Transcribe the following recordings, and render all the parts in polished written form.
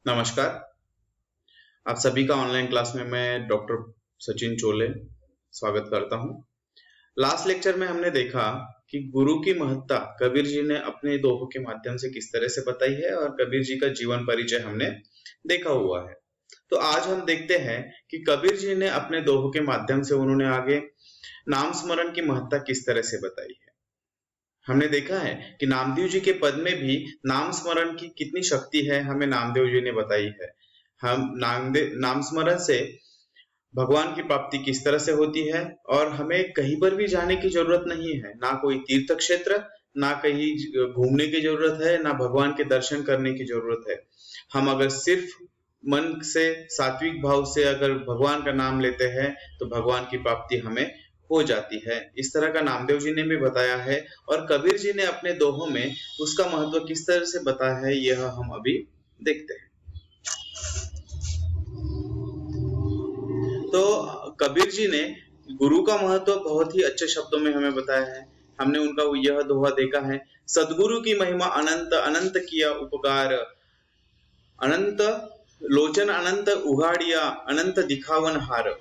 नमस्कार। आप सभी का ऑनलाइन क्लास में मैं डॉक्टर सचिन चोले स्वागत करता हूं। लास्ट लेक्चर में हमने देखा कि गुरु की महत्ता कबीर जी ने अपने दोहों के माध्यम से किस तरह से बताई है और कबीर जी का जीवन परिचय हमने देखा हुआ है। तो आज हम देखते हैं कि कबीर जी ने अपने दोहों के माध्यम से उन्होंने आगे नाम स्मरण की महत्ता किस तरह से बताई है। हमने देखा है कि नामदेव जी के पद में भी नाम स्मरण की कितनी शक्ति है, हमें नामदेव जी ने बताई है। हम नाम स्मरण से भगवान की प्राप्ति किस तरह से होती है और हमें कहीं पर भी जाने की जरूरत नहीं है, ना कोई तीर्थ क्षेत्र, ना कहीं घूमने की जरूरत है, ना भगवान के दर्शन करने की जरूरत है। हम अगर सिर्फ मन से सात्विक भाव से अगर भगवान का नाम लेते हैं तो भगवान की प्राप्ति हमें हो जाती है। इस तरह का नामदेव जी ने भी बताया है और कबीर जी ने अपने दोहों में उसका महत्व किस तरह से बताया है, यह हम अभी देखते हैं। तो कबीर जी ने गुरु का महत्व बहुत ही अच्छे शब्दों में हमें बताया है। हमने उनका यह दोहा देखा है, सदगुरु की महिमा अनंत, अनंत किया उपकार, अनंत लोचन अनंत उघाड़िया, अनंत दिखावन हार,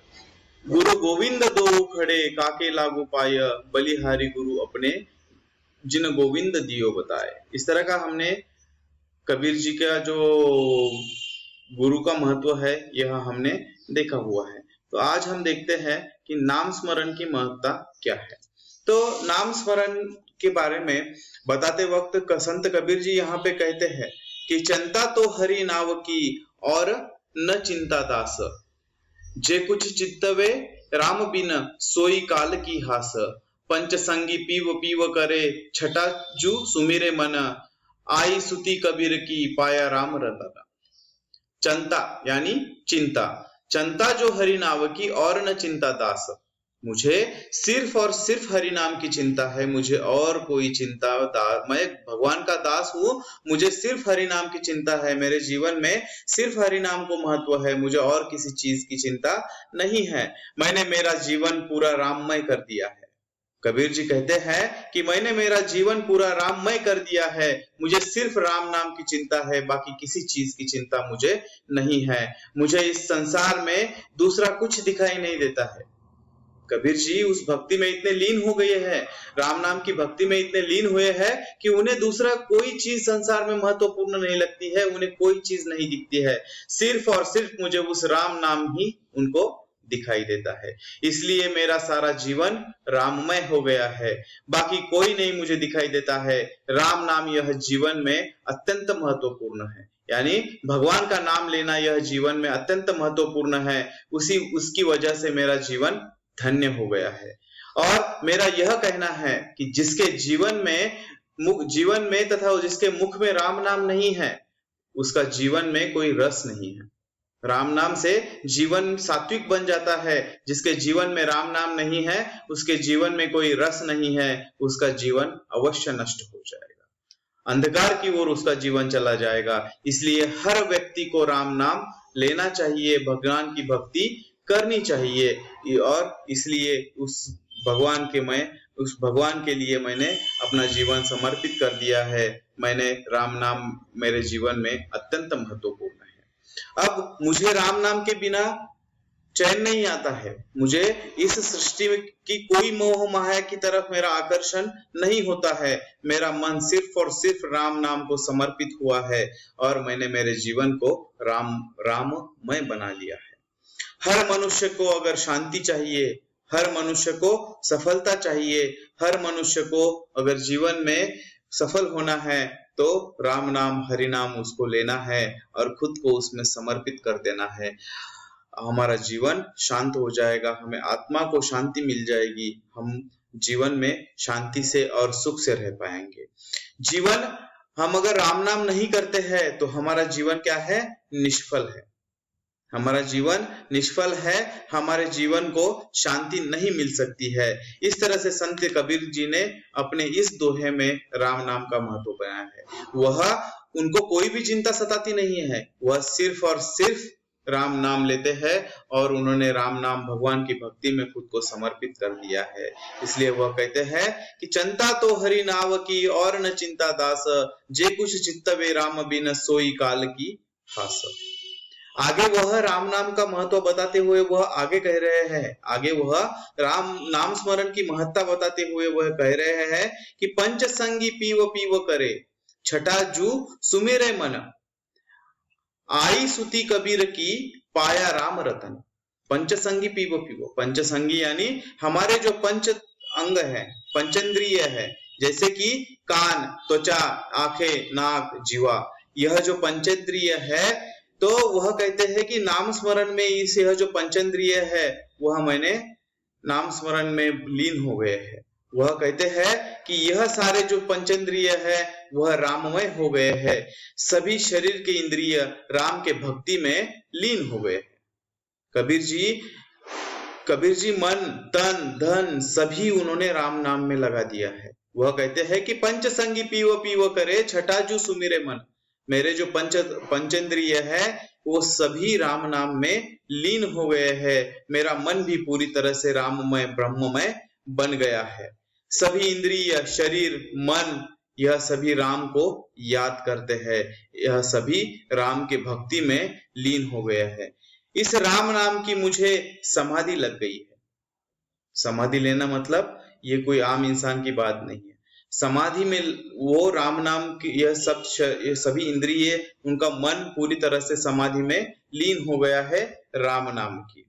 गुरु गोविंद दो खड़े काके लागू पाय, बलिहारी गुरु अपने जिन गोविंद दियो बताए। इस तरह का हमने कबीर जी का जो गुरु का महत्व है यह हमने देखा हुआ है। तो आज हम देखते हैं कि नाम स्मरण की महत्ता क्या है। तो नाम स्मरण के बारे में बताते वक्त संत कबीर जी यहाँ पे कहते हैं कि चिंता तो हरि नाव की और न चिंता दास, जे कुछ चित्तवे राम बिन सोई काल की हास, पंच संगी पीव पीव करे छठा जू सुमिरे मन, आई सुती कबीर की पाया राम रतन। चिंता यानी चिंता, चिंता जो हरि नाम की और न चिंता दास, मुझे सिर्फ और सिर्फ हरि नाम की चिंता है, मुझे और कोई चिंता, मैं भगवान का दास हूं, मुझे सिर्फ हरि नाम की चिंता है, मेरे जीवन में सिर्फ हरि नाम को महत्व है, मुझे और किसी चीज की चिंता नहीं है। मैंने मेरा जीवन पूरा राममय कर दिया है। कबीर जी कहते हैं कि मैंने मेरा जीवन पूरा राममय कर दिया है, मुझे सिर्फ राम नाम की चिंता है, बाकी किसी चीज की चिंता मुझे नहीं है। मुझे इस संसार में दूसरा कुछ दिखाई नहीं देता है। कबीर जी उस भक्ति में इतने लीन हो गए हैं, राम नाम की भक्ति में इतने लीन हुए हैं कि उन्हें दूसरा कोई चीज संसार में महत्वपूर्ण नहीं लगती है, उन्हें कोई चीज नहीं दिखती है, सिर्फ और सिर्फ मुझे उस राम नाम ही उनको दिखाई देता है। इसलिए मेरा सारा जीवन राममय हो गया है, बाकी कोई नहीं मुझे दिखाई देता है। राम नाम यह जीवन में अत्यंत महत्वपूर्ण है, यानी भगवान का नाम लेना यह जीवन में अत्यंत महत्वपूर्ण है। उसकी वजह से मेरा जीवन धन्य हो गया है। और मेरा यह कहना है कि जिसके जीवन में तथा जिसके मुख में राम नाम नहीं है, उसका जीवन में कोई रस नहीं है। राम नाम से जीवन सात्विक बन जाता है, जिसके जीवन में राम नाम नहीं है, उसके जीवन में कोई रस नहीं है, उसका जीवन अवश्य नष्ट हो जाएगा, अंधकार की ओर उसका जीवन चला जाएगा। इसलिए हर व्यक्ति को राम नाम लेना चाहिए, भगवान की भक्ति करनी चाहिए और इसलिए उस भगवान के लिए मैंने अपना जीवन समर्पित कर दिया है। मैंने राम नाम मेरे जीवन में अत्यंत महत्वपूर्ण है। अब मुझे राम नाम के बिना चैन नहीं आता है, मुझे इस सृष्टि की कोई मोह माया की तरफ मेरा आकर्षण नहीं होता है। मेरा मन सिर्फ और सिर्फ राम नाम को समर्पित हुआ है और मैंने मेरे जीवन को राममय बना लिया है। हर मनुष्य को अगर शांति चाहिए, हर मनुष्य को सफलता चाहिए, हर मनुष्य को अगर जीवन में सफल होना है तो राम नाम हरि नाम उसको लेना है और खुद को उसमें समर्पित कर देना है। हमारा जीवन शांत हो जाएगा, हमें आत्मा को शांति मिल जाएगी, हम जीवन में शांति से और सुख से रह पाएंगे। जीवन हम अगर राम नाम नहीं करते हैं तो हमारा जीवन क्या है? निष्फल है। हमारा जीवन निष्फल है, हमारे जीवन को शांति नहीं मिल सकती है। इस तरह से संत कबीर जी ने अपने इस दोहे में राम नाम का महत्व बनाया है। वह उनको कोई भी चिंता सताती नहीं है, वह सिर्फ और सिर्फ राम नाम लेते हैं और उन्होंने राम नाम भगवान की भक्ति में खुद को समर्पित कर दिया है। इसलिए वह कहते हैं कि चिंता तो हरि नाव की और न चिंता दास, जे कुछ चित्तवे राम बिन सोई काल की हास। आगे वह राम नाम का महत्व बताते हुए वह आगे कह रहे हैं, आगे वह राम नाम स्मरण की महत्ता बताते हुए वह कह रहे हैं कि पंच संगी पीव करे, छठा जू सुमिरे मन, आई सुती कबीर की पाया राम रतन। पंचसंगी पीव, पंचसंगी यानी हमारे जो पंच अंग है, पंचेंद्रिय है, जैसे कि कान, त्वचा, आंखें, नाक, जीवा, यह जो पंचेंद्रिय है, तो वह कहते हैं कि नाम स्मरण में इस यह जो पंचेंद्रिय है वह मैंने नाम स्मरण में लीन हो गए हैं। वह कहते हैं कि यह सारे जो पंचेंद्रिय है वह राममय हो गए हैं, सभी शरीर के इंद्रिय राम के भक्ति में लीन हो गए। कबीर जी मन, तन, धन सभी उन्होंने राम नाम में लगा दिया है। वह कहते हैं कि पंचसंगी पीव करे, छठा जू सुमिरे मन, मेरे जो पंचेंद्रिय है वो सभी राम नाम में लीन हो गए हैं, मेरा मन भी पूरी तरह से राममय ब्रह्ममय बन गया है। सभी इंद्रिय, शरीर, मन, यह सभी राम को याद करते हैं, यह सभी राम के भक्ति में लीन हो गया है। इस राम नाम की मुझे समाधि लग गई है। समाधि लेना मतलब ये कोई आम इंसान की बात नहीं है। समाधि में वो राम नाम की ये सभी इंद्रिय, उनका मन पूरी तरह से समाधि में लीन हो गया है राम नाम की।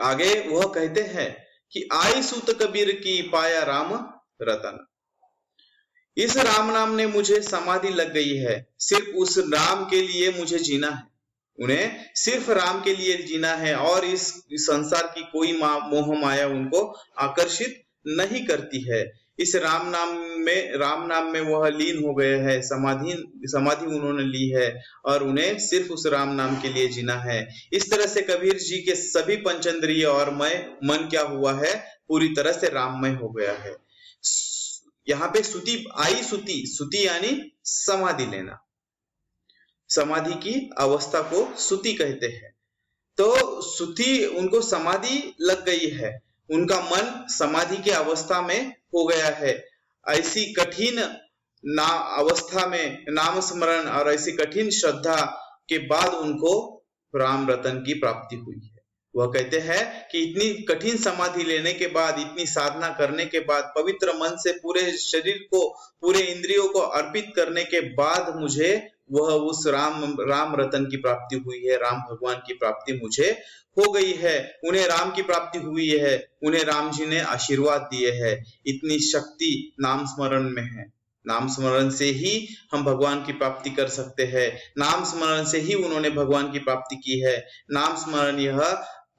आगे वह कहते हैं कि आई सूत कबीर की पाया राम रतन। इस राम नाम ने मुझे समाधि लग गई है, सिर्फ उस राम के लिए मुझे जीना है, उन्हें सिर्फ राम के लिए जीना है और इस संसार की कोई मोह माया उनको आकर्षित नहीं करती है। इस राम नाम में वह लीन हो गए हैं, समाधि उन्होंने ली है और उन्हें सिर्फ उस राम नाम के लिए जीना है। इस तरह से कबीर जी के सभी पंचेंद्रिय और मन क्या हुआ है, पूरी तरह से राममय हो गया है। यहाँ पे सुती यानी समाधि लेना, समाधि की अवस्था को सुति कहते हैं। तो सुति, उनको समाधि लग गई है, उनका मन समाधि की अवस्था में हो गया है। ऐसी कठिन अवस्था में नाम स्मरण और ऐसी कठिन श्रद्धा के बाद उनको राम रतन की प्राप्ति हुई है। वह कहते हैं कि इतनी कठिन समाधि लेने के बाद, इतनी साधना करने के बाद, पवित्र मन से पूरे शरीर को, पूरे इंद्रियों को अर्पित करने के बाद मुझे वह उस राम रतन की प्राप्ति हुई है, राम भगवान की प्राप्ति मुझे हो गई है। उन्हें राम की प्राप्ति हुई है, उन्हें राम जी ने आशीर्वाद दिए हैं। इतनी शक्ति नाम स्मरण में है। नाम स्मरण से ही हम भगवान की प्राप्ति कर सकते हैं। नाम स्मरण से ही उन्होंने भगवान की प्राप्ति की है। नाम स्मरण यह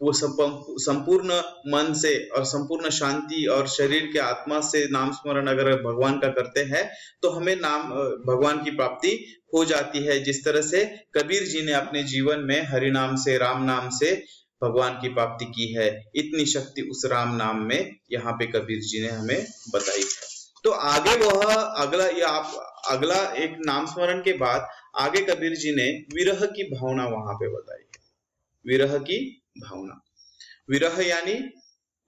वो संपूर्ण मन से और संपूर्ण शांति और शरीर के आत्मा से नाम स्मरण अगर भगवान का करते हैं तो हमें भगवान की प्राप्ति हो जाती है। जिस तरह से कबीर जी ने अपने जीवन में हरि नाम से, राम नाम से भगवान की प्राप्ति की है, इतनी शक्ति उस राम नाम में यहाँ पे कबीर जी ने हमें बताई है। तो आगे वह अगला एक नाम स्मरण के बाद आगे कबीर जी ने विरह की भावना वहां पे बताई है। विरह की भावना, विरह यानी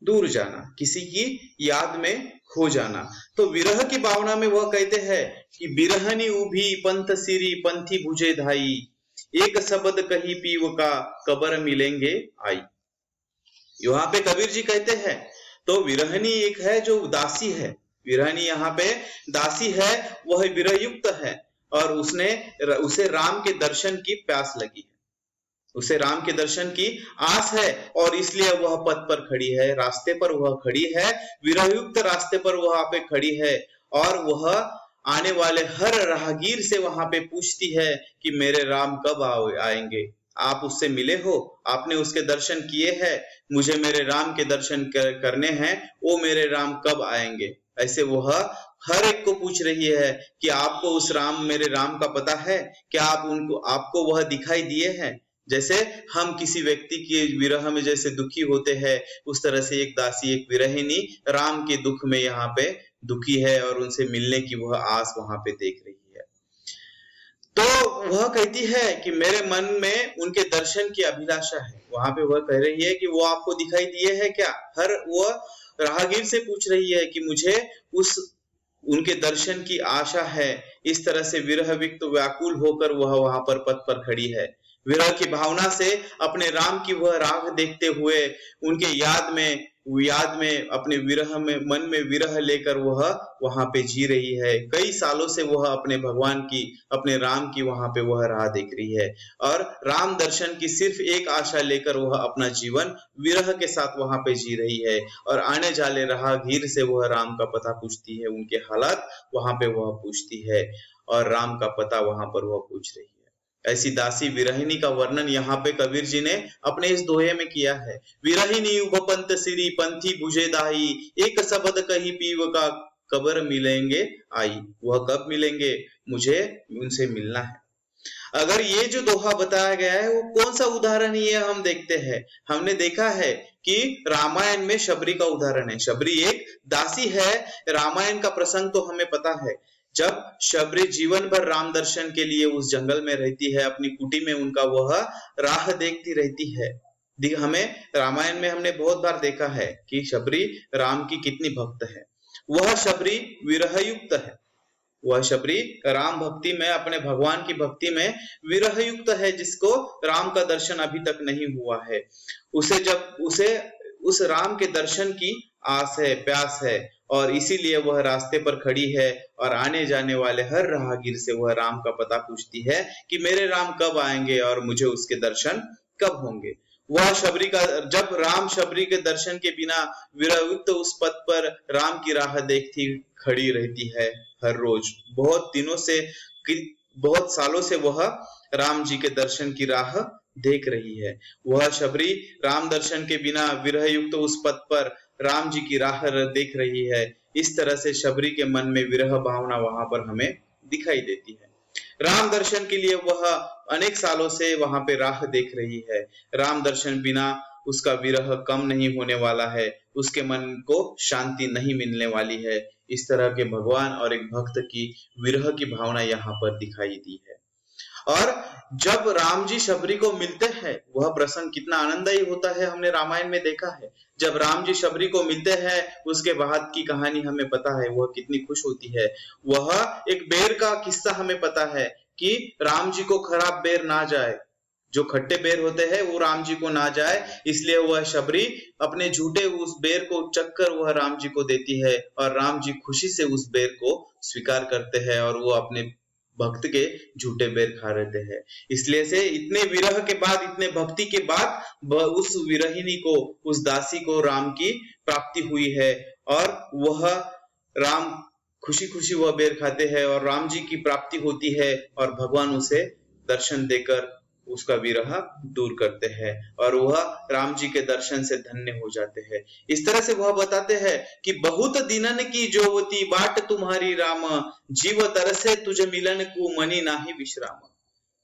दूर जाना, किसी की याद में खो जाना। तो विरह की भावना में वह कहते हैं कि बिरहनी उभी पंथ सिरी पंथी बुझे धाई, एक शब्द कही पीव का कबर मिलेंगे आई। यहाँ पे कबीर जी कहते हैं तो विरहनी एक है जो दासी है, विरहनी यहाँ पे दासी है, वह विरह युक्त है और उसे राम के दर्शन की प्यास लगी है, उसे राम के दर्शन की आस है और इसलिए वह पथ पर खड़ी है, रास्ते पर वह खड़ी है, विरहयुक्त रास्ते पर वहां पे खड़ी है और वह आने वाले हर राहगीर से वहां पे पूछती है कि मेरे राम कब आएंगे। आप उससे मिले हो, आपने उसके दर्शन किए हैं, मुझे मेरे राम के दर्शन करने हैं, वो मेरे राम कब आएंगे। ऐसे वह हर एक को पूछ रही है कि आपको उस मेरे राम का पता है क्या, आपको वह दिखाई दिए हैं। जैसे हम किसी व्यक्ति के विरह में जैसे दुखी होते हैं, उस तरह से एक दासी, एक विरहिणी राम के दुख में यहाँ पे दुखी है और उनसे मिलने की वह आस वहां पे देख रही है। तो वह कहती है कि मेरे मन में उनके दर्शन की अभिलाषा है। वहां पे वह कह रही है कि वो आपको दिखाई दिए है क्या। हर वह राहगीर से पूछ रही है कि मुझे उस उनके दर्शन की आशा है। इस तरह से विरह विक्त व्याकुल होकर वह वहां पर पथ पर खड़ी है। विरह की भावना से अपने राम की वह राह देखते हुए उनके याद में अपने विरह में मन में विरह लेकर वह वहां पे जी रही है। कई सालों से वह अपने भगवान की अपने राम की वहां पे वह राह देख रही है और राम दर्शन की सिर्फ एक आशा लेकर वह अपना जीवन विरह के साथ वहां पे जी रही है और आने जाने राहगीर से वह राम का पता पूछती है, उनके हालात वहां पे वह पूछती है और राम का पता वहां पर वह पूछ रही है। ऐसी दासी विरहिणी का वर्णन यहाँ पे कबीर जी ने अपने इस दोहे में किया है। विरहिणी उपपंत सिरी पंथी बुझे दाही, एक शब्द कही पीव का कबर मिलेंगे आई। वह कब मिलेंगे? मुझे उनसे मिलना है। अगर ये जो दोहा बताया गया है वो कौन सा उदाहरण है, ये हम देखते हैं। हमने देखा है कि रामायण में शबरी का उदाहरण है। शबरी एक दासी है। रामायण का प्रसंग तो हमें पता है, जब शबरी जीवन भर राम दर्शन के लिए उस जंगल में रहती है, अपनी कुटी में उनका वह राह देखती रहती है। हमें रामायण में हमने बहुत बार देखा है कि शबरी राम की कितनी भक्त है। वह शबरी विरहयुक्त है। वह शबरी राम भक्ति में, अपने भगवान की भक्ति में विरहयुक्त है, जिसको राम का दर्शन अभी तक नहीं हुआ है। उसे उस राम के दर्शन की आस है, प्यास है और इसीलिए वह रास्ते पर खड़ी है और आने जाने वाले हर राहगीर से वह राम का पता पूछती है कि मेरे राम कब आएंगे और मुझे उसके दर्शन कब होंगे। वह शबरी का, जब राम शबरी के दर्शन के बिना विरहयुक्त उस पथ पर राम की राह देखती खड़ी रहती है हर रोज। बहुत सालों से वह राम जी के दर्शन की राह देख रही है। वह शबरी राम दर्शन के बिना विरहयुक्त उस पथ पर राम जी की राह देख रही है। इस तरह से शबरी के मन में विरह भावना वहां पर हमें दिखाई देती है। राम दर्शन के लिए वह अनेक सालों से वहां पे राह देख रही है। राम दर्शन बिना उसका विरह कम नहीं होने वाला है, उसके मन को शांति नहीं मिलने वाली है। इस तरह के भगवान और एक भक्त की विरह की भावना यहाँ पर दिखाई दी है। और जब राम जी शबरी को मिलते हैं, वह प्रसंग कितना आनंददायी होता है, हमने रामायण में देखा है। जब राम जी शबरी को मिलते हैं, उसके बाद की कहानी हमें पता है, वह कितनी खुश होती है। वह एक बेर का किस्सा हमें पता है कि राम जी को खराब बेर ना जाए, जो खट्टे बेर होते हैं वो राम जी को ना जाए, इसलिए वह शबरी अपने झूठे उस बेर को चक्कर वह राम जी को देती है और राम जी खुशी से उस बेर को स्वीकार करते हैं और वो अपने भक्त के झूठे बेर खा रहते हैं। इसलिए से इतने विरह के बाद, इतने भक्ति के बाद उस विरहिणी को, उस दासी को राम की प्राप्ति हुई है और वह राम खुशी खुशी वह बेर खाते हैं और राम जी की प्राप्ति होती है और भगवान उसे दर्शन देकर उसका विरह दूर करते हैं और वह राम जी के दर्शन से धन्य हो जाते हैं। इस तरह से वह बताते हैं कि बहुत दिनन की जोवती बाट तुम्हारी राम, जीव तरसे तुझे मिलन को मनी नाही विश्राम।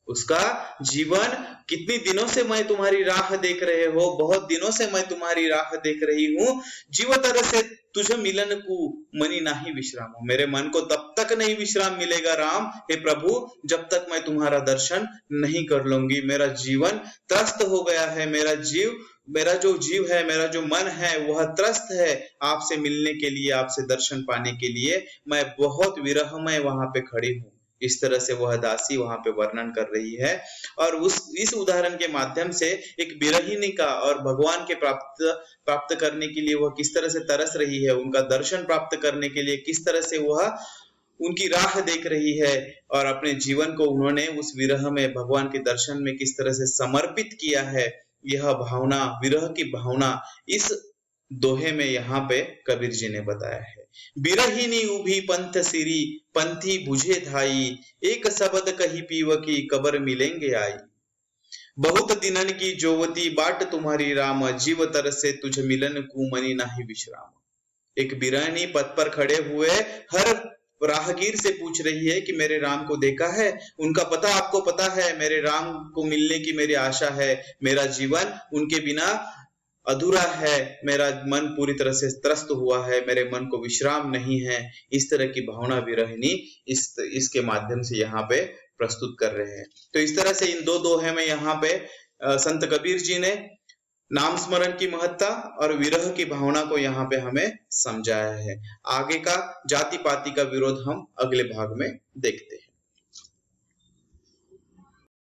उसका जीवन, कितनी दिनों से मैं तुम्हारी राह देख रहे हो, बहुत दिनों से मैं तुम्हारी राह देख रही हूँ। जीव तरसे तुझे मिलन को मनी नाही विश्राम। मेरे मन को तब तक नहीं विश्राम मिलेगा राम, हे प्रभु, जब तक मैं तुम्हारा दर्शन नहीं कर लूंगी। मेरा जीवन त्रस्त हो गया है, मेरा जो जीव है, मेरा जो मन है वह त्रस्त है आपसे मिलने के लिए, आपसे दर्शन पाने के लिए। मैं बहुत विरह में वहां पे खड़ी हूँ। इस तरह से वह दासी वहां पे वर्णन कर रही है और इस उदाहरण के माध्यम से एक विरहिणी का और भगवान के प्राप्त करने के लिए वह किस तरह से तरस रही है, उनका दर्शन प्राप्त करने के लिए किस तरह से वह उनकी राह देख रही है और अपने जीवन को उन्होंने उस विरह में, भगवान के दर्शन में किस तरह से समर्पित किया है। यह भावना, विरह की भावना इस दोहे में यहाँ पे कबीर जी ने बताया है। बिरहिनी उभी पंथ सिरी पंथी बुझे धाई, एक शब्द कही पीव की कबर मिलेंगे आई। बहुत दिनन की जोवती बाट तुम्हारी राम, जीव तरसे तुझ मिलन को मनी नाही विश्राम। एक बिरहिनी पथ पर खड़े हुए हर राहगीर से पूछ रही है कि मेरे राम को देखा है, उनका पता आपको पता है, मेरे राम को मिलने की मेरी आशा है, मेरा जीवन उनके बिना अधूरा है, मेरा मन पूरी तरह से त्रस्त हुआ है, मेरे मन को विश्राम नहीं है। इस तरह की भावना विरहिणी इसके माध्यम से यहाँ पे प्रस्तुत कर रहे हैं। तो इस तरह से इन दो दोहे में यहाँ पे संत कबीर जी ने नाम स्मरण की महत्ता और विरह की भावना को यहाँ पे हमें समझाया है। आगे का जाति पाति का विरोध हम अगले भाग में देखते हैं।